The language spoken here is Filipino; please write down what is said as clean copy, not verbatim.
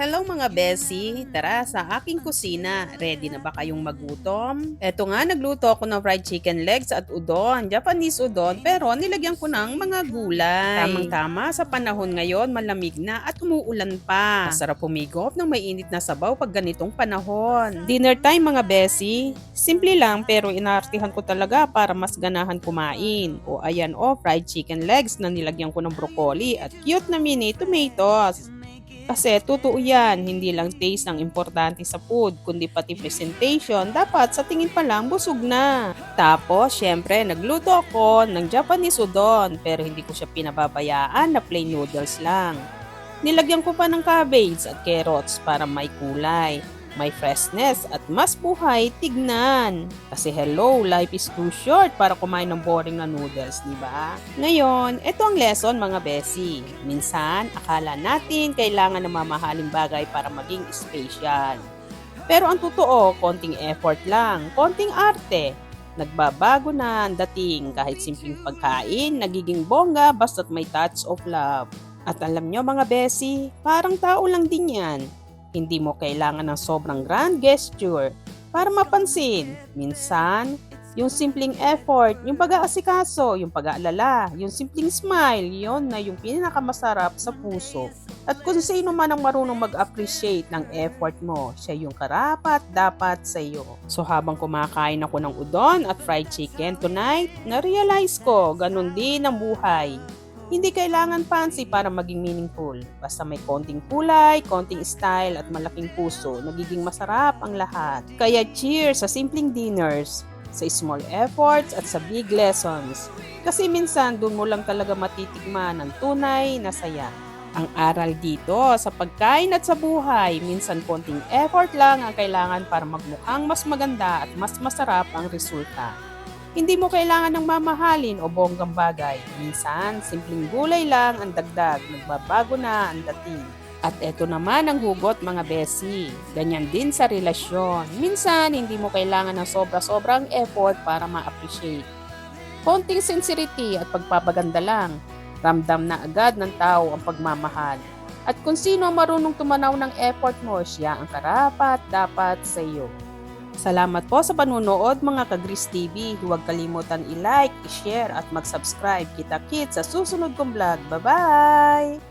Hello mga besi, tara sa aking kusina. Ready na ba kayong magutom? Eto nga, nagluto ako ng fried chicken legs at udon. Japanese udon pero nilagyan ko ng mga gulay. Tamang-tama sa panahon ngayon, malamig na at umuulan pa. Masarap humigop ng mainit na sabaw pag ganitong panahon. Dinner time mga besi. Simple lang pero inartihan ko talaga para mas ganahan kumain. O ayan fried chicken legs na nilagyan ko ng broccoli at cute na mini tomatoes. Kasi totoo yan, hindi lang taste ang importante sa food, kundi pati presentation, dapat sa tingin pa lang busog na. Tapos, syempre, nagluto ako ng Japanese udon, pero hindi ko siya pinababayaan na plain noodles lang. Nilagyan ko pa ng cabbage at carrots para may kulay, may freshness at mas buhay tignan. Kasi hello, life is too short para kumain ng boring na noodles, di ba? Ngayon, ito ang lesson mga besi. Minsan, akala natin kailangan ng mamahaling bagay para maging special. Pero ang totoo, konting effort lang, konting arte. Nagbabago na ang dating kahit simpleng pagkain, nagiging bongga basta't may touch of love. At alam nyo mga besi, parang tao lang din yan. Hindi mo kailangan ng sobrang grand gesture para mapansin. Minsan, yung simpleng effort, yung pag-aasikaso, yung pag-aalala, yung simpleng smile, yon na yung pinakamasarap sa puso. At kung sino man ang marunong mag-appreciate ng effort mo, siya yung karapat dapat sa iyo. So habang kumakain ako ng udon at fried chicken tonight, na-realize ko, ganun din ang buhay. Hindi kailangan fancy para maging meaningful. Basta may konting kulay, konting style at malaking puso, nagiging masarap ang lahat. Kaya cheers sa simpleng dinners, sa small efforts at sa big lessons. Kasi minsan doon mo lang talaga matitikman ang tunay na saya. Ang aral dito sa pagkain at sa buhay, minsan konting effort lang ang kailangan para magmukhang mas maganda at mas masarap ang resulta. Hindi mo kailangan ng mamahalin o bonggang bagay. Minsan, simpleng gulay lang ang dagdag, nagbabago na ang dating. At eto naman ang hugot mga besi. Ganyan din sa relasyon. Minsan, hindi mo kailangan ng sobra-sobrang effort para ma-appreciate. Konting sincerity at pagpapaganda lang. Ramdam na agad ng tao ang pagmamahal. At kung sino marunong tumanaw ng effort mo, siya ang karapat dapat sa iyo. Salamat po sa panunood mga ka-Gris TV. Huwag kalimutan i-like, i-share at mag-subscribe. Kita-kits sa susunod kong vlog. Bye-bye!